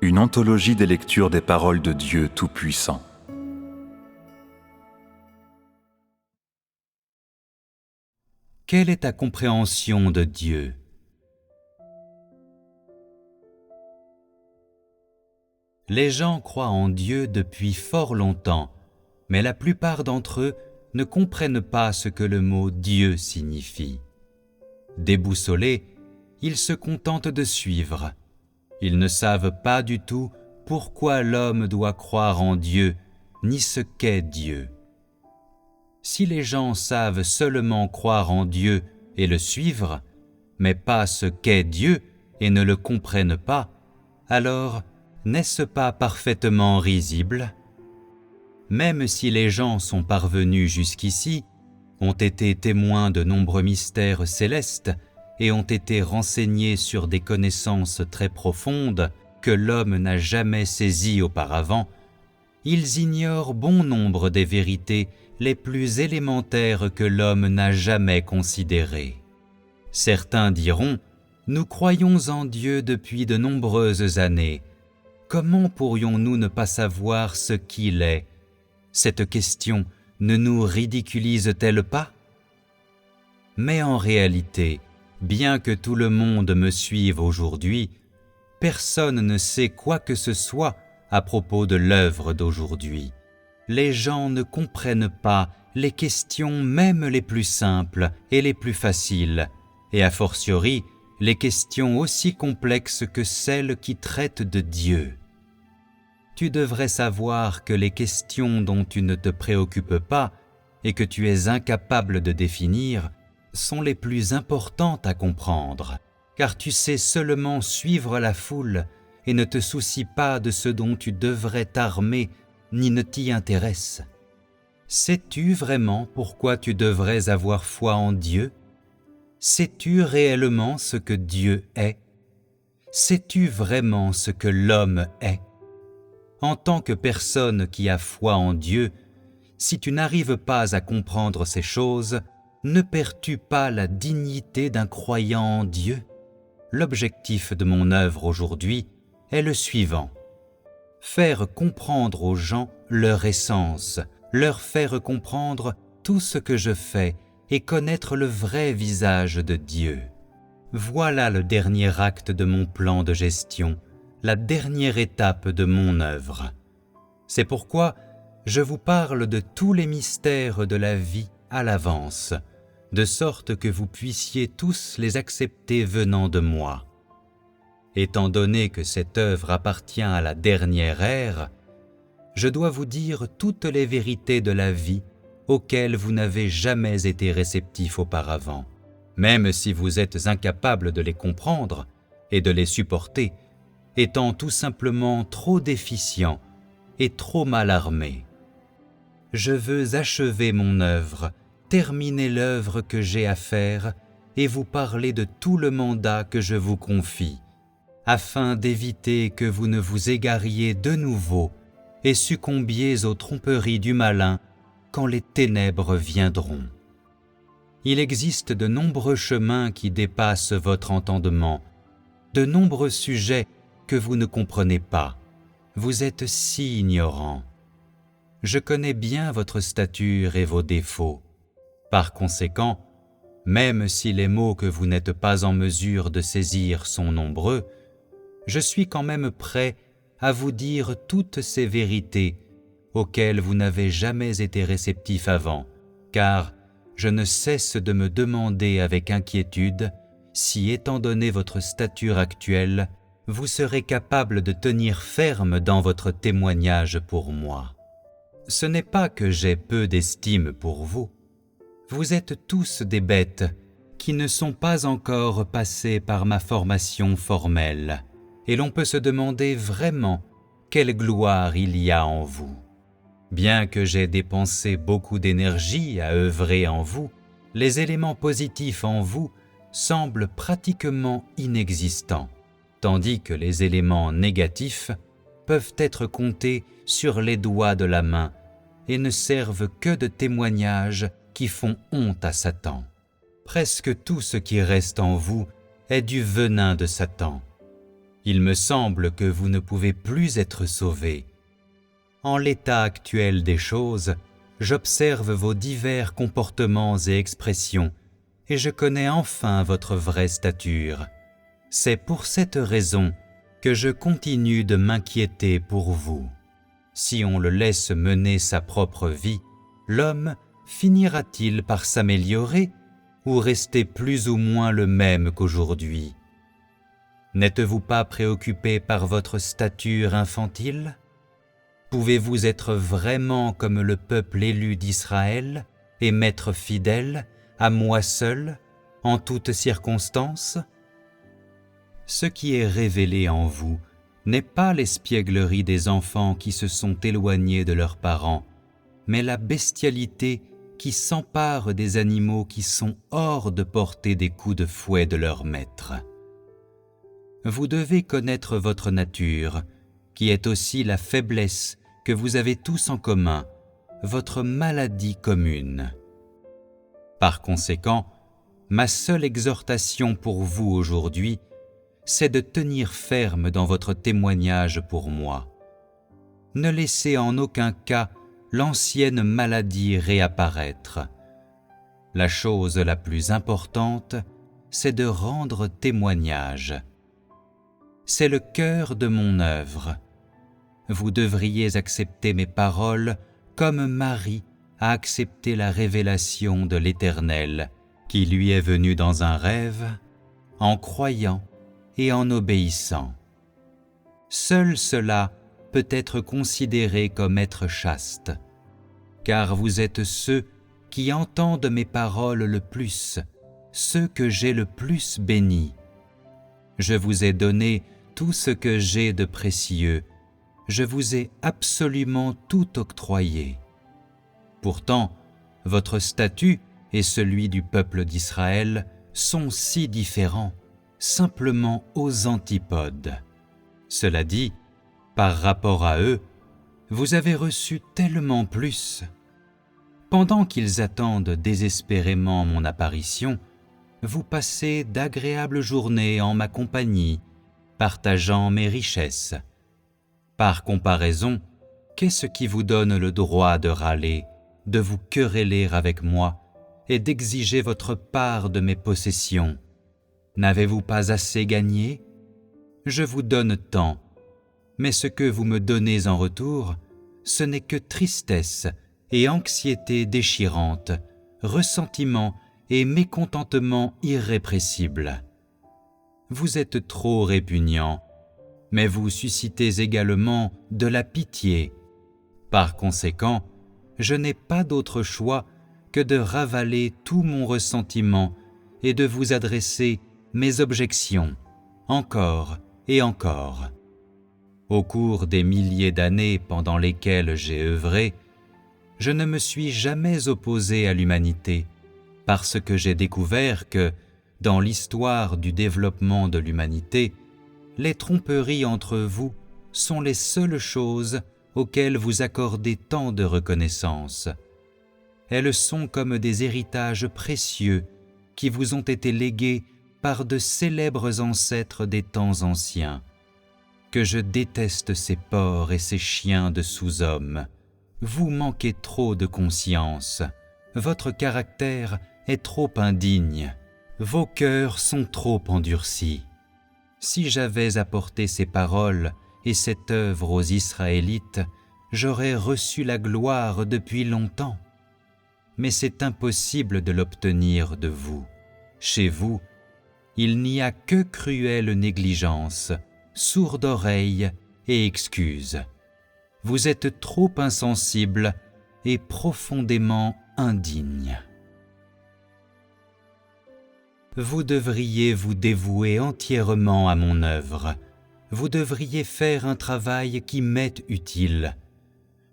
une anthologie des lectures des paroles de Dieu Tout-Puissant. Quelle est ta compréhension de Dieu ? Les gens croient en Dieu depuis fort longtemps, mais la plupart d'entre eux ne comprennent pas ce que le mot Dieu signifie. Déboussolés, ils se contentent de suivre. Ils ne savent pas du tout pourquoi l'homme doit croire en Dieu, ni ce qu'est Dieu. Si les gens savent seulement croire en Dieu et le suivre, mais pas ce qu'est Dieu et ne le comprennent pas, alors n'est-ce pas parfaitement risible ? Même si les gens sont parvenus jusqu'ici, ont été témoins de nombreux mystères célestes et ont été renseignés sur des connaissances très profondes que l'homme n'a jamais saisies auparavant, ils ignorent bon nombre des vérités les plus élémentaires que l'homme n'a jamais considérées. Certains diront « Nous croyons en Dieu depuis de nombreuses années. Comment pourrions-nous ne pas savoir ce qu'il est ? Cette question ne nous ridiculise-t-elle pas ? Mais en réalité, bien que tout le monde me suive aujourd'hui, personne ne sait quoi que ce soit à propos de l'œuvre d'aujourd'hui. Les gens ne comprennent pas les questions même les plus simples et les plus faciles, et a fortiori les questions aussi complexes que celles qui traitent de Dieu. Tu devrais savoir que les questions dont tu ne te préoccupes pas et que tu es incapable de définir sont les plus importantes à comprendre, car tu sais seulement suivre la foule et ne te soucies pas de ce dont tu devrais t'armer ni ne t'y intéresses. Sais-tu vraiment pourquoi tu devrais avoir foi en Dieu ? Sais-tu réellement ce que Dieu est ? Sais-tu vraiment ce que l'homme est ? En tant que personne qui a foi en Dieu, si tu n'arrives pas à comprendre ces choses, ne perds-tu pas la dignité d'un croyant en Dieu ? L'objectif de mon œuvre aujourd'hui est le suivant. Faire comprendre aux gens leur essence, leur faire comprendre tout ce que je fais et connaître le vrai visage de Dieu. Voilà le dernier acte de mon plan de gestion, la dernière étape de mon œuvre. C'est pourquoi je vous parle de tous les mystères de la vie à l'avance, de sorte que vous puissiez tous les accepter venant de moi. Étant donné que cette œuvre appartient à la dernière ère, je dois vous dire toutes les vérités de la vie auxquelles vous n'avez jamais été réceptifs auparavant, même si vous êtes incapables de les comprendre et de les supporter, étant tout simplement trop déficients et trop mal armés. Je veux achever mon œuvre, terminer l'œuvre que j'ai à faire et vous parler de tout le mandat que je vous confie, afin d'éviter que vous ne vous égariez de nouveau et succombiez aux tromperies du malin quand les ténèbres viendront. Il existe de nombreux chemins qui dépassent votre entendement, de nombreux sujets que vous ne comprenez pas. Vous êtes si ignorants. Je connais bien votre stature et vos défauts. Par conséquent, même si les mots que vous n'êtes pas en mesure de saisir sont nombreux, je suis quand même prêt à vous dire toutes ces vérités auxquelles vous n'avez jamais été réceptifs avant, car je ne cesse de me demander avec inquiétude si, étant donné votre stature actuelle, vous serez capable de tenir ferme dans votre témoignage pour moi. Ce n'est pas que j'ai peu d'estime pour vous. Vous êtes tous des bêtes qui ne sont pas encore passés par ma formation formelle, et l'on peut se demander vraiment quelle gloire il y a en vous. Bien que j'ai dépensé beaucoup d'énergie à œuvrer en vous, les éléments positifs en vous semblent pratiquement inexistants, tandis que les éléments négatifs peuvent être comptés sur les doigts de la main et ne servent que de témoignages qui font honte à Satan. Presque tout ce qui reste en vous est du venin de Satan. Il me semble que vous ne pouvez plus être sauvés. En l'état actuel des choses, j'observe vos divers comportements et expressions, et je connais enfin votre vraie stature. C'est pour cette raison que je continue de m'inquiéter pour vous. Si on le laisse mener sa propre vie, l'homme finira-t-il par s'améliorer ou rester plus ou moins le même qu'aujourd'hui? N'êtes-vous pas préoccupé par votre stature infantile? Pouvez-vous être vraiment comme le peuple élu d'Israël et m'être fidèle, à moi seul, en toutes circonstances? Ce qui est révélé en vous n'est pas l'espièglerie des enfants qui se sont éloignés de leurs parents, mais la bestialité qui s'empare des animaux qui sont hors de portée des coups de fouet de leur maître. Vous devez connaître votre nature, qui est aussi la faiblesse que vous avez tous en commun, votre maladie commune. Par conséquent, ma seule exhortation pour vous aujourd'hui, c'est de tenir ferme dans votre témoignage pour moi. Ne laissez en aucun cas l'ancienne maladie réapparaître. La chose la plus importante, c'est de rendre témoignage. C'est le cœur de mon œuvre. Vous devriez accepter mes paroles comme Marie a accepté la révélation de l'Éternel, qui lui est venue dans un rêve, en croyant et en obéissant. Seul cela peut être considéré comme être chaste, car vous êtes ceux qui entendent mes paroles le plus, ceux que j'ai le plus bénis. Je vous ai donné tout ce que j'ai de précieux, je vous ai absolument tout octroyé. Pourtant, votre statut et celui du peuple d'Israël sont si différents, simplement aux antipodes. Cela dit, par rapport à eux, vous avez reçu tellement plus. Pendant qu'ils attendent désespérément mon apparition, vous passez d'agréables journées en ma compagnie, partageant mes richesses. Par comparaison, qu'est-ce qui vous donne le droit de râler, de vous quereller avec moi et d'exiger votre part de mes possessions? N'avez-vous pas assez gagné? Je vous donne tant, mais ce que vous me donnez en retour, ce n'est que tristesse et anxiété déchirante, ressentiment et mécontentement irrépressible. Vous êtes trop répugnant, mais vous suscitez également de la pitié. Par conséquent, je n'ai pas d'autre choix que de ravaler tout mon ressentiment et de vous adresser mes objections, encore et encore. Au cours des milliers d'années pendant lesquelles j'ai œuvré, je ne me suis jamais opposé à l'humanité, parce que j'ai découvert que, dans l'histoire du développement de l'humanité, les tromperies entre vous sont les seules choses auxquelles vous accordez tant de reconnaissance. Elles sont comme des héritages précieux qui vous ont été légués par de célèbres ancêtres des temps anciens. Que je déteste ces porcs et ces chiens de sous-hommes. Vous manquez trop de conscience. Votre caractère est trop indigne. Vos cœurs sont trop endurcis. Si j'avais apporté ces paroles et cette œuvre aux Israélites, j'aurais reçu la gloire depuis longtemps. Mais c'est impossible de l'obtenir de vous. Chez vous, il n'y a que cruelle négligence, sourde oreille et excuse. Vous êtes trop insensible et profondément indigne. Vous devriez vous dévouer entièrement à mon œuvre. Vous devriez faire un travail qui m'est utile.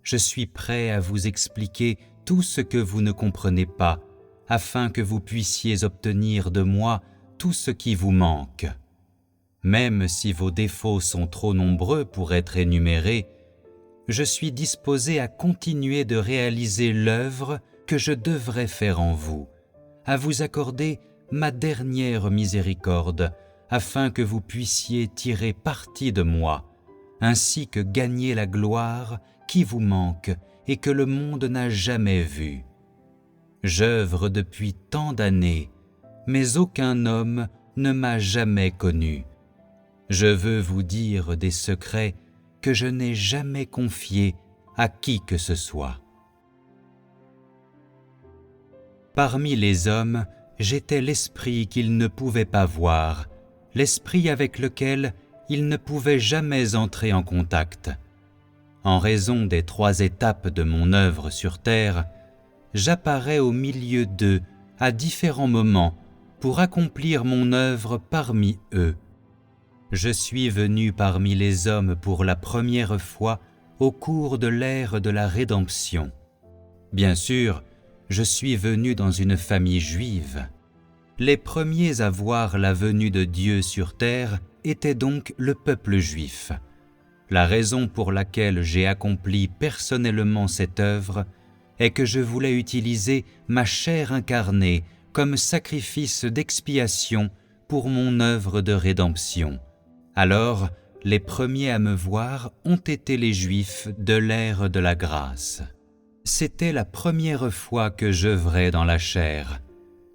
Je suis prêt à vous expliquer tout ce que vous ne comprenez pas, afin que vous puissiez obtenir de moi tout ce qui vous manque. Même si vos défauts sont trop nombreux pour être énumérés, je suis disposé à continuer de réaliser l'œuvre que je devrais faire en vous, à vous accorder ma dernière miséricorde, afin que vous puissiez tirer parti de moi, ainsi que gagner la gloire qui vous manque et que le monde n'a jamais vue. J'œuvre depuis tant d'années, mais aucun homme ne m'a jamais connu. Je veux vous dire des secrets que je n'ai jamais confiés à qui que ce soit. Parmi les hommes, j'étais l'esprit qu'ils ne pouvaient pas voir, l'esprit avec lequel ils ne pouvaient jamais entrer en contact. En raison des 3 étapes de mon œuvre sur terre, j'apparais au milieu d'eux à différents moments pour accomplir mon œuvre parmi eux. Je suis venu parmi les hommes pour la première fois au cours de l'ère de la rédemption. Bien sûr, je suis venu dans une famille juive. Les premiers à voir la venue de Dieu sur terre étaient donc le peuple juif. La raison pour laquelle j'ai accompli personnellement cette œuvre est que je voulais utiliser ma chair incarnée comme sacrifice d'expiation pour mon œuvre de rédemption. Alors, les premiers à me voir ont été les Juifs de l'ère de la grâce. C'était la première fois que j'œuvrais dans la chair.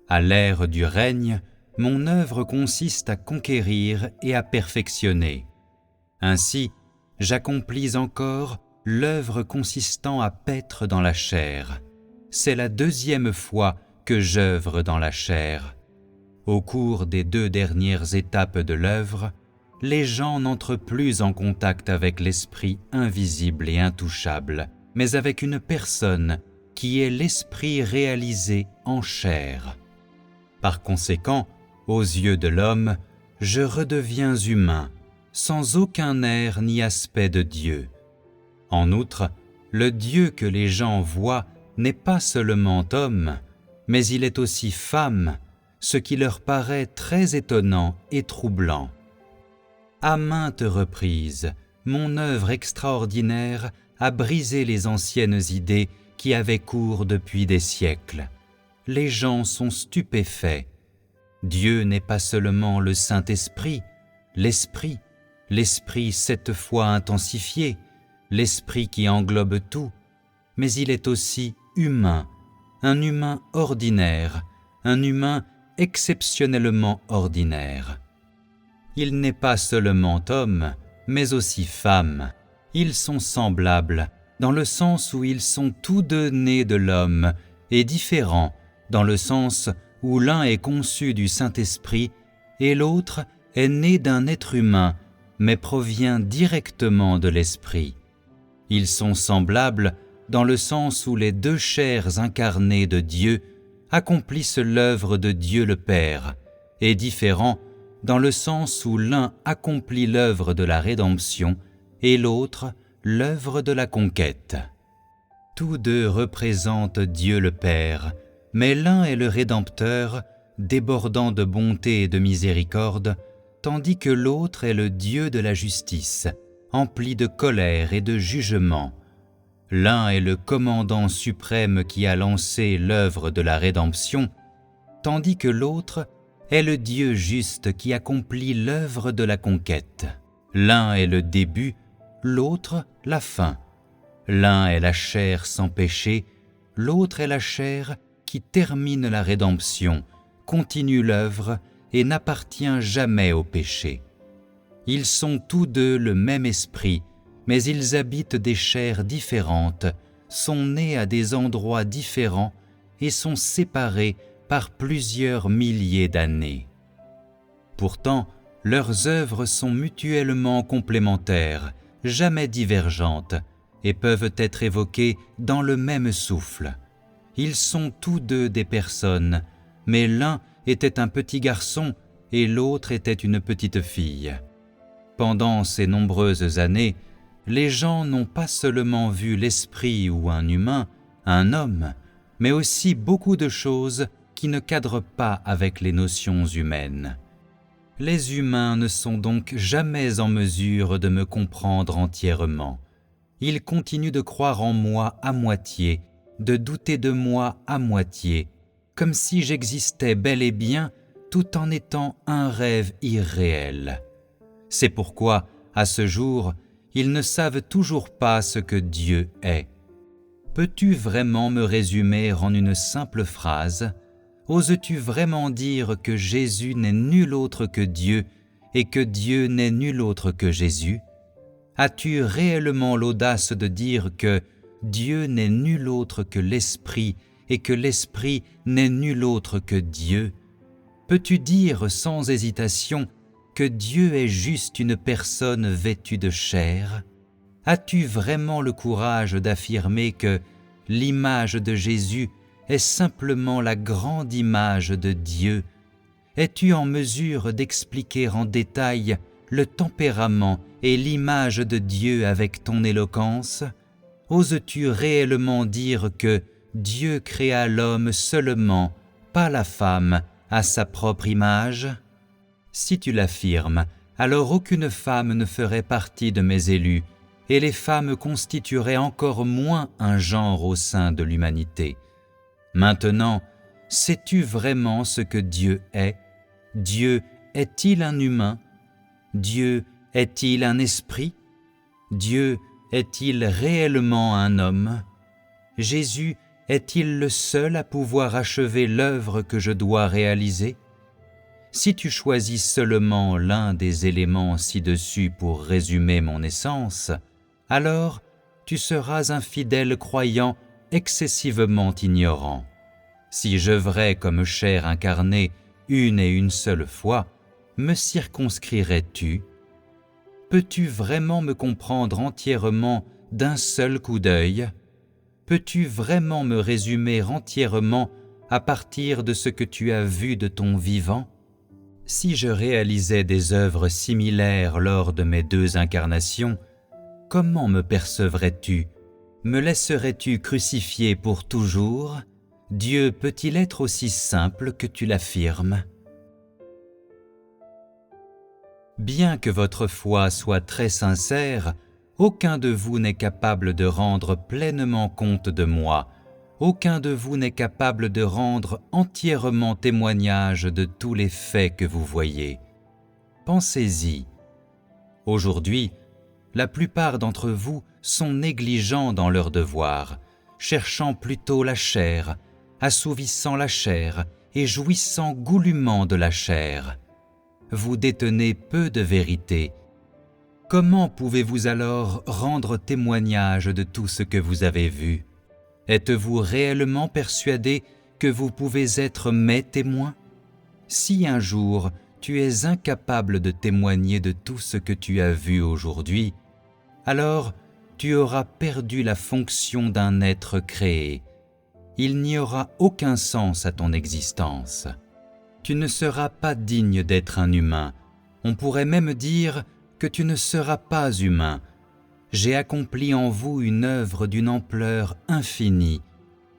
À l'ère du règne, mon œuvre consiste à conquérir et à perfectionner. Ainsi, j'accomplis encore l'œuvre consistant à paître dans la chair. C'est la 2e fois que j'œuvre dans la chair. Au cours des 2 dernières étapes de l'œuvre, les gens n'entrent plus en contact avec l'esprit invisible et intouchable, mais avec une personne qui est l'esprit réalisé en chair. Par conséquent, aux yeux de l'homme, je redeviens humain, sans aucun air ni aspect de Dieu. En outre, le Dieu que les gens voient n'est pas seulement homme, mais il est aussi femme, ce qui leur paraît très étonnant et troublant. À maintes reprises, mon œuvre extraordinaire a brisé les anciennes idées qui avaient cours depuis des siècles. Les gens sont stupéfaits. Dieu n'est pas seulement le Saint-Esprit, l'Esprit 7 fois intensifié, l'Esprit qui englobe tout, mais il est aussi humain, un humain ordinaire, un humain exceptionnellement ordinaire. Il n'est pas seulement homme, mais aussi femme. Ils sont semblables, dans le sens où ils sont tous deux nés de l'homme, et différents, dans le sens où l'un est conçu du Saint-Esprit et l'autre est né d'un être humain, mais provient directement de l'Esprit. Ils sont semblables dans le sens où les 2 chairs incarnées de Dieu accomplissent l'œuvre de Dieu le Père, et différents dans le sens où l'un accomplit l'œuvre de la rédemption et l'autre l'œuvre de la conquête. Tous 2 représentent Dieu le Père, mais l'un est le Rédempteur, débordant de bonté et de miséricorde, tandis que l'autre est le Dieu de la justice, empli de colère et de jugement. L'un est le commandant suprême qui a lancé l'œuvre de la rédemption, tandis que l'autre est le Dieu juste qui accomplit l'œuvre de la conquête. L'un est le début, l'autre la fin. L'un est la chair sans péché, l'autre est la chair qui termine la rédemption, continue l'œuvre et n'appartient jamais au péché. Ils sont tous 2 le même esprit, mais ils habitent des chairs différentes, sont nés à des endroits différents et sont séparés par plusieurs milliers d'années. Pourtant, leurs œuvres sont mutuellement complémentaires, jamais divergentes, et peuvent être évoquées dans le même souffle. Ils sont tous 2 des personnes, mais l'un était un petit garçon et l'autre était une petite fille. Pendant ces nombreuses années, les gens n'ont pas seulement vu l'esprit ou un humain, un homme, mais aussi beaucoup de choses qui ne cadrent pas avec les notions humaines. Les humains ne sont donc jamais en mesure de me comprendre entièrement. Ils continuent de croire en moi à moitié, de douter de moi à moitié, comme si j'existais bel et bien, tout en étant un rêve irréel. C'est pourquoi, à ce jour, ils ne savent toujours pas ce que Dieu est. Peux-tu vraiment me résumer en une simple phrase? Oses-tu vraiment dire que Jésus n'est nul autre que Dieu et que Dieu n'est nul autre que Jésus? As-tu réellement l'audace de dire que Dieu n'est nul autre que l'Esprit et que l'Esprit n'est nul autre que Dieu? Peux-tu dire sans hésitation que Dieu est juste une personne vêtue de chair? As-tu vraiment le courage d'affirmer que l'image de Jésus est simplement la grande image de Dieu? Es-tu en mesure d'expliquer en détail le tempérament et l'image de Dieu avec ton éloquence? Oses-tu réellement dire que Dieu créa l'homme seulement, pas la femme, à sa propre image? Si tu l'affirmes, alors aucune femme ne ferait partie de mes élus, et les femmes constitueraient encore moins un genre au sein de l'humanité. Maintenant, sais-tu vraiment ce que Dieu est? Dieu est-il un humain? Dieu est-il un esprit? Dieu est-il réellement un homme? Jésus est-il le seul à pouvoir achever l'œuvre que je dois réaliser? Si tu choisis seulement l'un des éléments ci-dessus pour résumer mon essence, alors tu seras un fidèle croyant excessivement ignorant. Si j'œuvrais comme chair incarnée une et une seule fois, me circonscrirais-tu? Peux-tu vraiment me comprendre entièrement d'un seul coup d'œil? Peux-tu vraiment me résumer entièrement à partir de ce que tu as vu de ton vivant? Si je réalisais des œuvres similaires lors de mes 2 incarnations, comment me percevrais-tu? Me laisserais-tu crucifié pour toujours? Dieu peut-il être aussi simple que tu l'affirmes? Bien que votre foi soit très sincère, aucun de vous n'est capable de rendre pleinement compte de moi. Aucun de vous n'est capable de rendre entièrement témoignage de tous les faits que vous voyez. Pensez-y. Aujourd'hui, la plupart d'entre vous sont négligents dans leurs devoirs, cherchant plutôt la chair, assouvissant la chair et jouissant goulûment de la chair. Vous détenez peu de vérité. Comment pouvez-vous alors rendre témoignage de tout ce que vous avez vu? Êtes-vous réellement persuadé que vous pouvez être mes témoins? Si un jour tu es incapable de témoigner de tout ce que tu as vu aujourd'hui, alors tu auras perdu la fonction d'un être créé. Il n'y aura aucun sens à ton existence. Tu ne seras pas digne d'être un humain. On pourrait même dire que tu ne seras pas humain. J'ai accompli en vous une œuvre d'une ampleur infinie,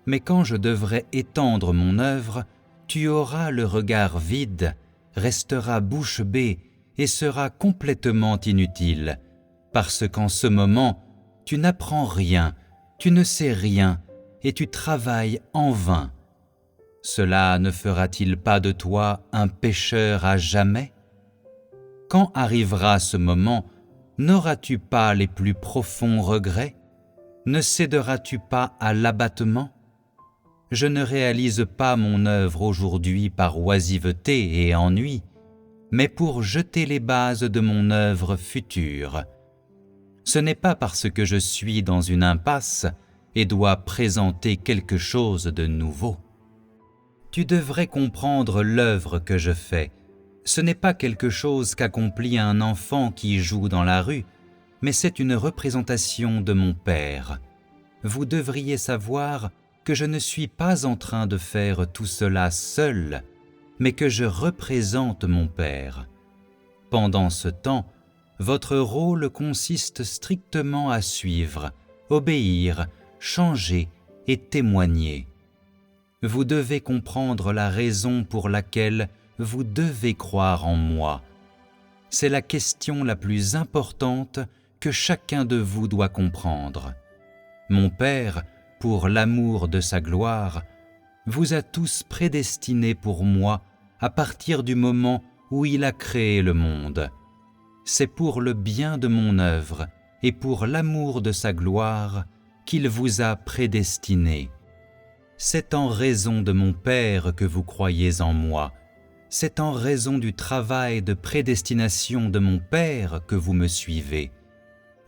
mais quand je devrais étendre mon œuvre, tu auras le regard vide, resteras bouche bée et seras complètement inutile, parce qu'en ce moment, tu n'apprends rien, tu ne sais rien et tu travailles en vain. Cela ne fera-t-il pas de toi un pécheur à jamais? Quand arrivera ce moment, n'auras-tu pas les plus profonds regrets? Ne céderas-tu pas à l'abattement? Je ne réalise pas mon œuvre aujourd'hui par oisiveté et ennui, mais pour jeter les bases de mon œuvre future. Ce n'est pas parce que je suis dans une impasse et dois présenter quelque chose de nouveau. Tu devrais comprendre l'œuvre que je fais. Ce n'est pas quelque chose qu'accomplit un enfant qui joue dans la rue, mais c'est une représentation de mon Père. Vous devriez savoir que je ne suis pas en train de faire tout cela seul, mais que je représente mon Père. Pendant ce temps, votre rôle consiste strictement à suivre, obéir, changer et témoigner. Vous devez comprendre la raison pour laquelle vous devez croire en moi. C'est la question la plus importante que chacun de vous doit comprendre. Mon Père, pour l'amour de sa gloire, vous a tous prédestinés pour moi à partir du moment où il a créé le monde. C'est pour le bien de mon œuvre et pour l'amour de sa gloire qu'il vous a prédestiné. C'est en raison de mon Père que vous croyez en moi. C'est en raison du travail de prédestination de mon Père que vous me suivez.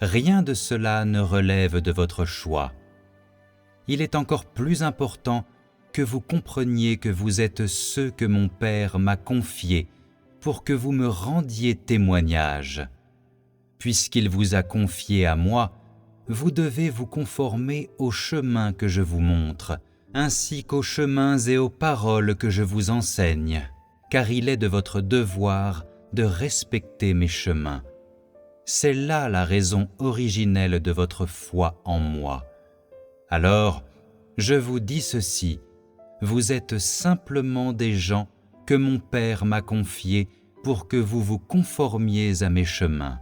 Rien de cela ne relève de votre choix. Il est encore plus important que vous compreniez que vous êtes ceux que mon Père m'a confiés pour que vous me rendiez témoignage. Puisqu'il vous a confié à moi, vous devez vous conformer au chemin que je vous montre, ainsi qu'aux chemins et aux paroles que je vous enseigne, car il est de votre devoir de respecter mes chemins. C'est là la raison originelle de votre foi en moi. Alors, je vous dis ceci, vous êtes simplement des gens que mon Père m'a confiés pour que vous vous conformiez à mes chemins.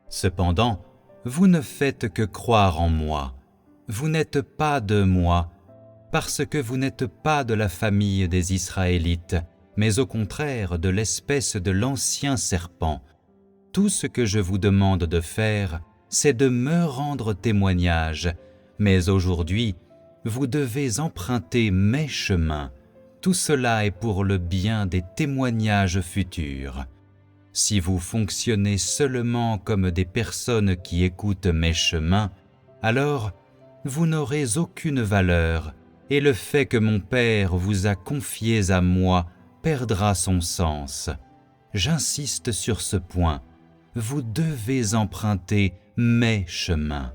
Cependant, vous ne faites que croire en moi. Vous n'êtes pas de moi, parce que vous n'êtes pas de la famille des Israélites, mais au contraire de l'espèce de l'ancien serpent. Tout ce que je vous demande de faire, c'est de me rendre témoignage, mais aujourd'hui, vous devez emprunter mes chemins. Tout cela est pour le bien des témoignages futurs. Si vous fonctionnez seulement comme des personnes qui écoutent mes chemins, alors vous n'aurez aucune valeur, et le fait que mon Père vous a confiés à moi perdra son sens. J'insiste sur ce point. Vous devez emprunter mes chemins.